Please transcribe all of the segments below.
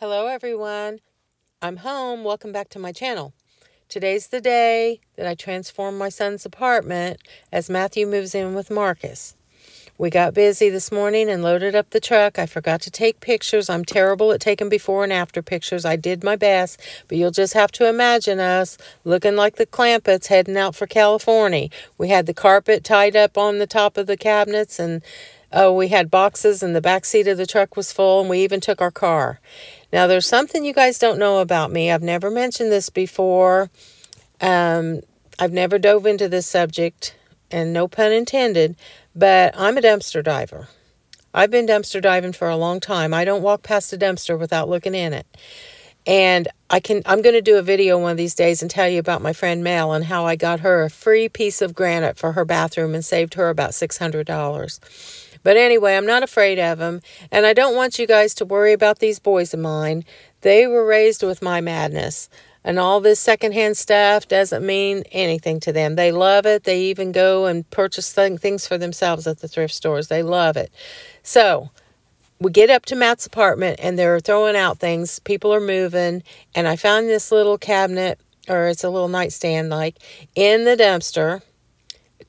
Hello everyone, I'm home. Welcome back to my channel. Today's the day that I transform my son's apartment as Matthew moves in with Marcus. We got busy this morning and loaded up the truck. I forgot to take pictures. I'm terrible at taking before and after pictures. I did my best, but you'll just have to imagine us looking like the Clampetts heading out for California. We had the carpet tied up on the top of the cabinets, and we had boxes, and the back seat of the truck was full, and we even took our car. Now, there's something you guys don't know about me. I've never mentioned this before. I've never dove into this subject, and no pun intended, but I'm a dumpster diver. I've been dumpster diving for a long time. I don't walk past a dumpster without looking in it. And I'm going to do a video one of these days and tell you about my friend Mel and how I got her a free piece of granite for her bathroom and saved her about $600. But anyway, I'm not afraid of them, and I don't want you guys to worry about these boys of mine. They were raised with my madness, and all this secondhand stuff doesn't mean anything to them. They love it. They even go and purchase things for themselves at the thrift stores. They love it. So we get up to Matt's apartment, and they're throwing out things. People are moving, and I found this little cabinet, or it's a little nightstand, like, in the dumpster,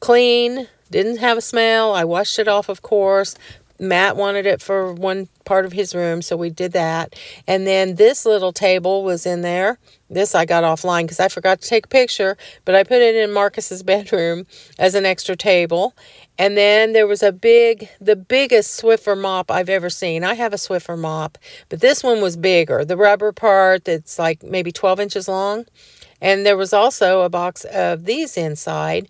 clean. Didn't have a smell. I washed it off, of course. Matt wanted it for one part of his room, so we did that. And then this little table was in there. This I got offline because I forgot to take a picture, but I put it in Marcus's bedroom as an extra table. And then there was the biggest Swiffer mop I've ever seen. I have a Swiffer mop, but this one was bigger. The rubber part that's like maybe 12 inches long. And there was also a box of these inside,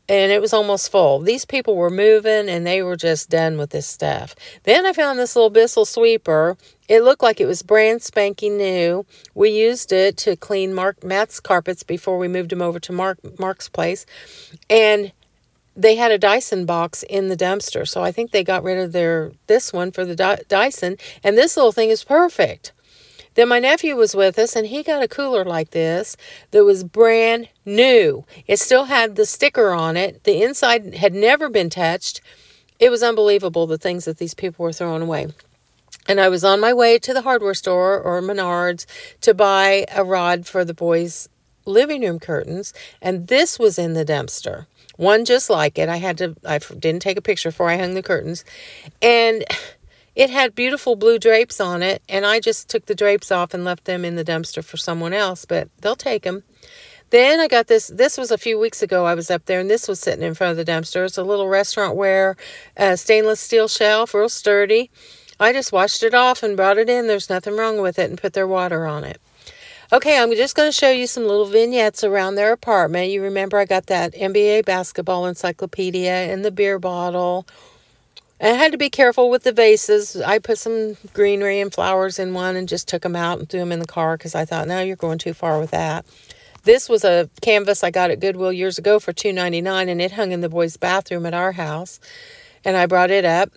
and it was almost full. These people were moving, and they were just done with this stuff. Then I found this little Bissell sweeper. It looked like it was brand spanking new. We used it to clean Matt's carpets before we moved him over to Mark's place. And they had a Dyson box in the dumpster, so I think they got rid of this one for the Dyson. And this little thing is perfect. Then my nephew was with us, and he got a cooler like this that was brand new. It still had the sticker on it. The inside had never been touched. It was unbelievable, the things that these people were throwing away. And I was on my way to the hardware store or Menards to buy a rod for the boys' living room curtains, and this was in the dumpster. One just like it. I didn't take a picture before I hung the curtains. And it had beautiful blue drapes on it, and I just took the drapes off and left them in the dumpster for someone else, but they'll take them. Then I got this. This was a few weeks ago. I was up there, and this was sitting in front of the dumpster. It's a little restaurant-ware stainless steel shelf, real sturdy. I just washed it off and brought it in. There's nothing wrong with it, and put their water on it. Okay, I'm just going to show you some little vignettes around their apartment. You remember I got that NBA basketball encyclopedia and the beer bottle. I had to be careful with the vases. I put some greenery and flowers in one and just took them out and threw them in the car because I thought, no, you're going too far with that. This was a canvas I got at Goodwill years ago for $2.99, and it hung in the boys' bathroom at our house, and I brought it up.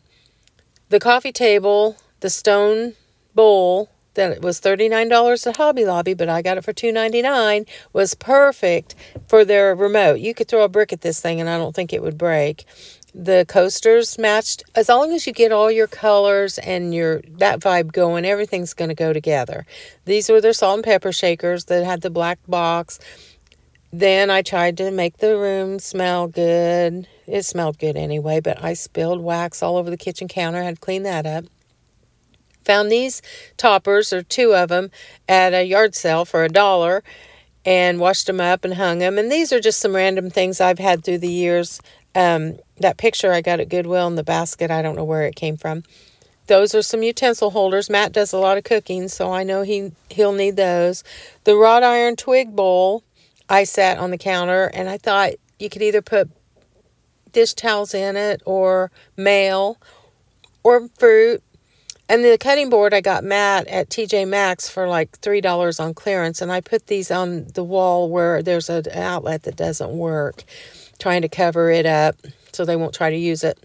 The coffee table, the stone bowl that was $39 at Hobby Lobby, but I got it for $2.99, was perfect for their remote. You could throw a brick at this thing, and I don't think it would break. The coasters matched. As long as you get all your colors and that vibe going, everything's going to go together. These were their salt and pepper shakers that had the black box. Then I tried to make the room smell good. It smelled good anyway, but I spilled wax all over the kitchen counter. I had to clean that up. Found these toppers, or two of them, at a yard sale for $1, and washed them up and hung them. And these are just some random things I've had through the years. That picture I got at Goodwill in the basket, I don't know where it came from. Those are some utensil holders. Matt does a lot of cooking, so I know he'll need those. The wrought iron twig bowl I sat on the counter, and I thought you could either put dish towels in it or mail or fruit. And the cutting board I got Matt at TJ Maxx for like $3 on clearance, and I put these on the wall where there's an outlet that doesn't work, trying to cover it up so they won't try to use it.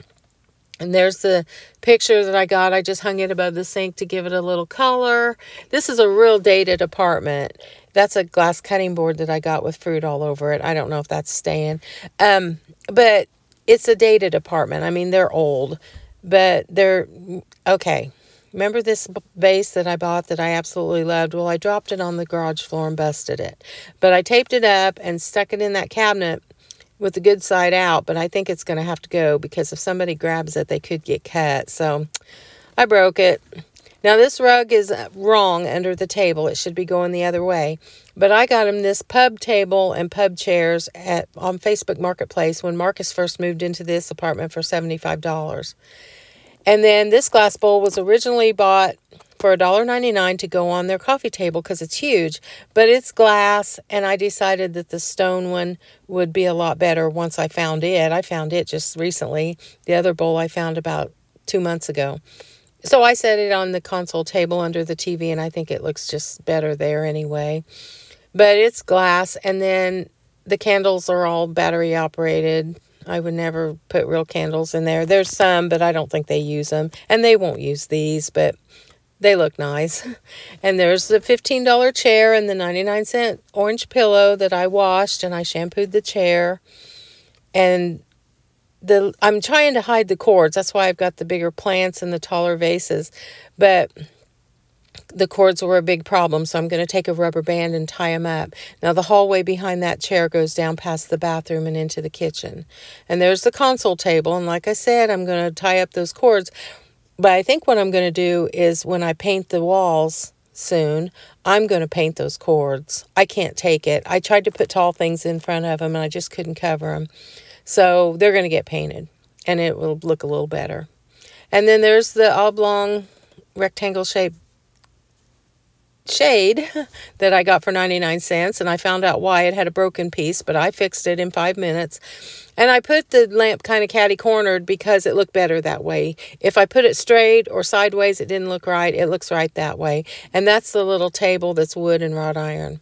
And there's the picture that I got. I just hung it above the sink to give it a little color. This is a real dated apartment. That's a glass cutting board that I got with fruit all over it. I don't know if that's staying. But it's a dated apartment. I mean, they're old, but they're okay. Remember this vase that I bought that I absolutely loved? Well, I dropped it on the garage floor and busted it. But I taped it up and stuck it in that cabinet with the good side out. But I think it's going to have to go because if somebody grabs it, they could get cut. So I broke it. Now, this rug is wrong under the table. It should be going the other way. But I got him this pub table and pub chairs on Facebook Marketplace when Marcus first moved into this apartment for $75. And then this glass bowl was originally bought for $1.99 to go on their coffee table because it's huge. But it's glass, and I decided that the stone one would be a lot better once I found it. I found it just recently. The other bowl I found about 2 months ago. So I set it on the console table under the TV, and I think it looks just better there anyway. But it's glass, and then the candles are all battery operated. I would never put real candles in there. There's some, but I don't think they use them. And they won't use these, but they look nice. And there's the $15 chair and the 99-cent orange pillow that I washed, and I shampooed the chair. And I'm trying to hide the cords. That's why I've got the bigger plants and the taller vases. But the cords were a big problem, so I'm going to take a rubber band and tie them up. Now, the hallway behind that chair goes down past the bathroom and into the kitchen. And there's the console table, and like I said, I'm going to tie up those cords. But I think what I'm going to do is when I paint the walls soon, I'm going to paint those cords. I can't take it. I tried to put tall things in front of them, and I just couldn't cover them. So they're going to get painted, and it will look a little better. And then there's the oblong rectangle-shaped shade that I got for 99 cents, and I found out why. It had a broken piece, but I fixed it in 5 minutes. And I put the lamp kind of catty-cornered because it looked better that way. If I put it straight or sideways, it didn't look right. It looks right that way. And that's the little table that's wood and wrought iron.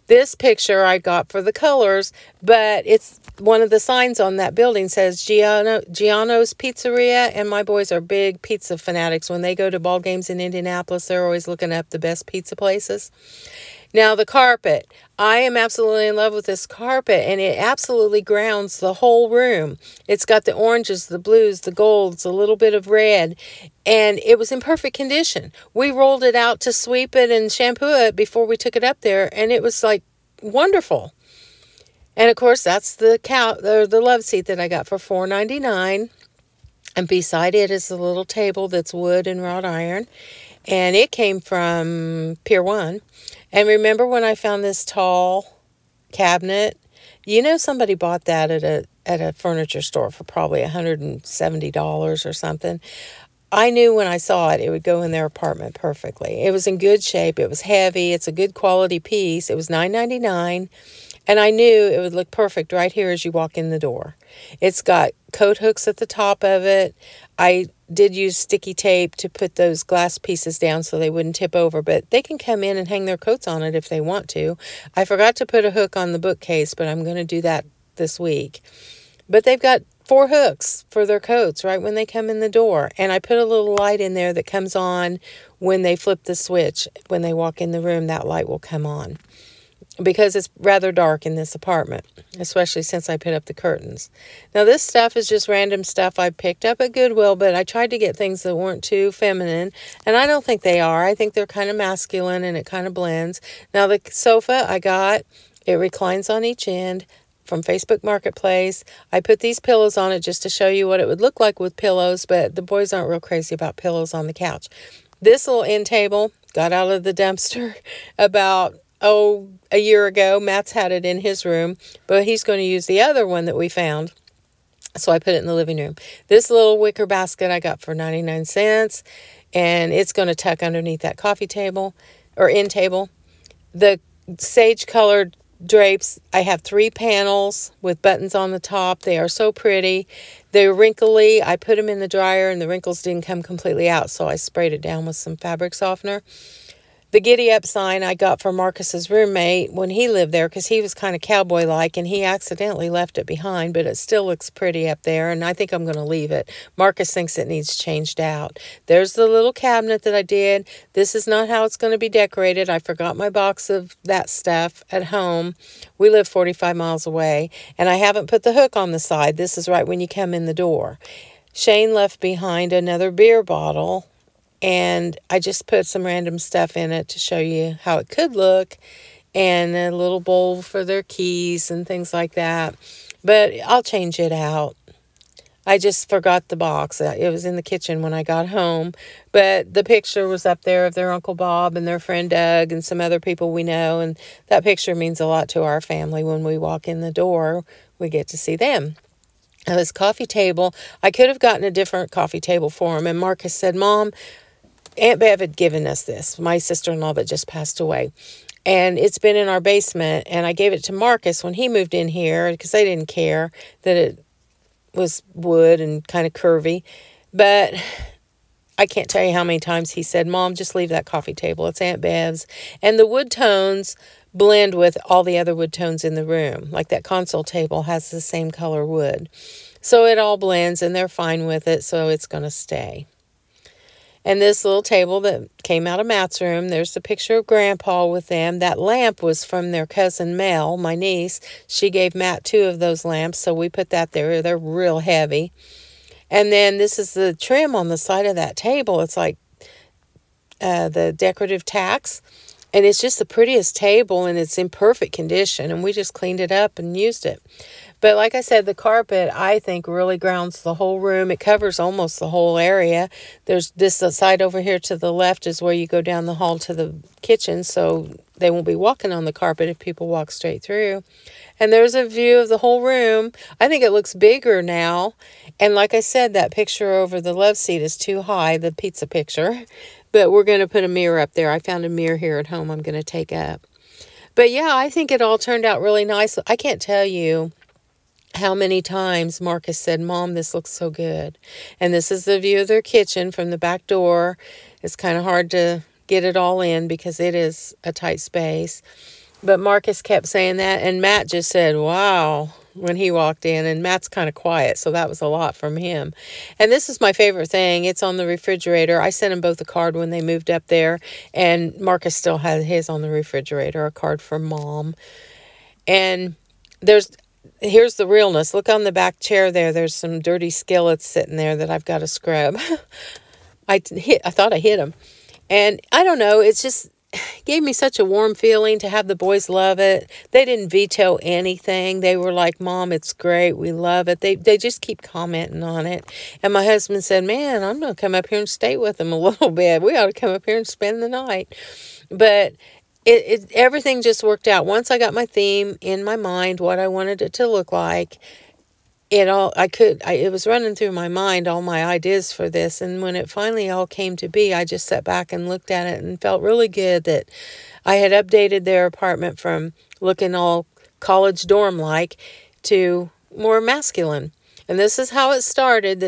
This picture I got for the colors, but it's one of the signs on that building says Giano's Pizzeria, and my boys are big pizza fanatics. When they go to ball games in Indianapolis, they're always looking up the best pizza places. Now, the carpet. I am absolutely in love with this carpet, and it absolutely grounds the whole room. It's got the oranges, the blues, the golds, a little bit of red, and it was in perfect condition. We rolled it out to sweep it and shampoo it before we took it up there, and it was like wonderful. And of course, that's the love seat that I got for $4.99. And beside it is the little table that's wood and wrought iron. And it came from Pier 1. And remember when I found this tall cabinet? You know, somebody bought that at a furniture store for probably $170 or something. I knew when I saw it, it would go in their apartment perfectly. It was in good shape. It was heavy. It's a good quality piece. It was $9.99. And I knew it would look perfect right here as you walk in the door. It's got coat hooks at the top of it. I did use sticky tape to put those glass pieces down so they wouldn't tip over, but they can come in and hang their coats on it if they want to. I forgot to put a hook on the bookcase, but I'm going to do that this week. But they've got 4 hooks for their coats right when they come in the door. And I put a little light in there that comes on when they flip the switch. When they walk in the room, that light will come on, because it's rather dark in this apartment, especially since I put up the curtains. Now, this stuff is just random stuff I picked up at Goodwill, but I tried to get things that weren't too feminine, and I don't think they are. I think they're kind of masculine, and it kind of blends. Now, the sofa I got, it reclines on each end from Facebook Marketplace. I put these pillows on it just to show you what it would look like with pillows, but the boys aren't real crazy about pillows on the couch. This little end table got out of the dumpster about a year ago. Matt's had it in his room, but he's going to use the other one that we found. So I put it in the living room. This little wicker basket I got for 99 cents, and it's going to tuck underneath that coffee table or end table. The sage-colored drapes, I have 3 panels with buttons on the top. They are so pretty. They're wrinkly. I put them in the dryer, and the wrinkles didn't come completely out, so I sprayed it down with some fabric softener. The Giddy Up sign I got for Marcus's roommate when he lived there, because he was kind of cowboy-like, and he accidentally left it behind, but it still looks pretty up there, and I think I'm going to leave it. Marcus thinks it needs changed out. There's the little cabinet that I did. This is not how it's going to be decorated. I forgot my box of that stuff at home. We live 45 miles away, and I haven't put the hook on the side. This is right when you come in the door. Shane left behind another beer bottle And I just put some random stuff in it to show you how it could look, and a little bowl for their keys and things like that. But I'll change it out. I just forgot the box. It was in the kitchen when I got home. But the picture was up there of their Uncle Bob and their friend Doug and some other people we know. And that picture means a lot to our family. When we walk in the door, we get to see them. Now, this coffee table, I could have gotten a different coffee table for him. And Marcus said, Mom, Aunt Bev had given us this, my sister-in-law that just passed away. And it's been in our basement. And I gave it to Marcus when he moved in here because they didn't care that it was wood and kind of curvy. But I can't tell you how many times he said, Mom, just leave that coffee table. It's Aunt Bev's. And the wood tones blend with all the other wood tones in the room. Like that console table has the same color wood. So it all blends and they're fine with it. So it's going to stay. And this little table that came out of Matt's room, there's the picture of Grandpa with them. That lamp was from their cousin Mel, my niece. She gave Matt 2 of those lamps, so we put that there. They're real heavy. And then this is the trim on the side of that table. It's like the decorative tacks. And it's just the prettiest table, and it's in perfect condition. And we just cleaned it up and used it. But like I said, the carpet, I think, really grounds the whole room. It covers almost the whole area. There's this side over here to the left is where you go down the hall to the kitchen, so they won't be walking on the carpet if people walk straight through. And there's a view of the whole room. I think it looks bigger now. And like I said, that picture over the love seat is too high, the pizza picture. But we're going to put a mirror up there. I found a mirror here at home I'm going to take up. But yeah, I think it all turned out really nice. I can't tell you how many times Marcus said, Mom, this looks so good. And this is the view of their kitchen from the back door. It's kind of hard to get it all in because it is a tight space. But Marcus kept saying that, and Matt just said, wow, when he walked in. And Matt's kind of quiet, so that was a lot from him. And this is my favorite thing. It's on the refrigerator. I sent them both a card when they moved up there, and Marcus still has his on the refrigerator, a card from Mom. And here's the realness. Look on the back chair there. There's some dirty skillets sitting there that I've got to scrub. I thought I hit them. And I don't know. It's just gave me such a warm feeling to have the boys love it. They didn't veto anything. They were like, Mom, it's great. We love it. They just keep commenting on it. And my husband said, man, I'm going to come up here and stay with them a little bit. We ought to come up here and spend the night. But everything just worked out. Once I got my theme in my mind, what I wanted it to look like, it was running through my mind, all my ideas for this. And when it finally all came to be, I just sat back and looked at it and felt really good that I had updated their apartment from looking all college dorm-like to more masculine. And this is how it started.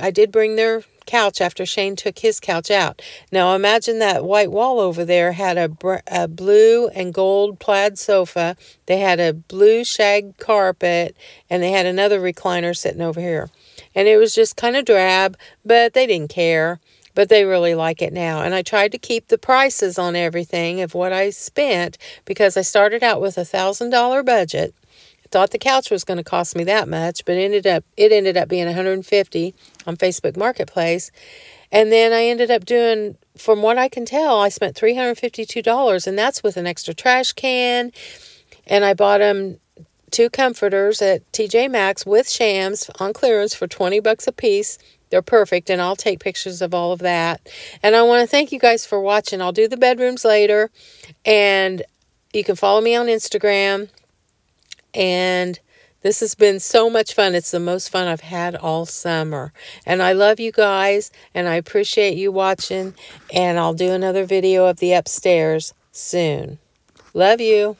I did bring their couch after Shane took his couch out. Now imagine that white wall over there had a blue and gold plaid sofa. They had a blue shag carpet, and they had another recliner sitting over here. And it was just kind of drab, but they didn't care. But they really like it now. And I tried to keep the prices on everything of what I spent because I started out with $1,000 budget. Thought the couch was going to cost me that much, but it ended up being $150 on Facebook Marketplace. And then I ended up doing, from what I can tell, I spent $352, and that's with an extra trash can. And I bought them 2 comforters at TJ Maxx with shams on clearance for $20 a piece. They're perfect, and I'll take pictures of all of that. And I want to thank you guys for watching. I'll do the bedrooms later, and you can follow me on Instagram. And this has been so much fun. It's the most fun I've had all summer. And I love you guys, and I appreciate you watching. And I'll do another video of the upstairs soon. Love you.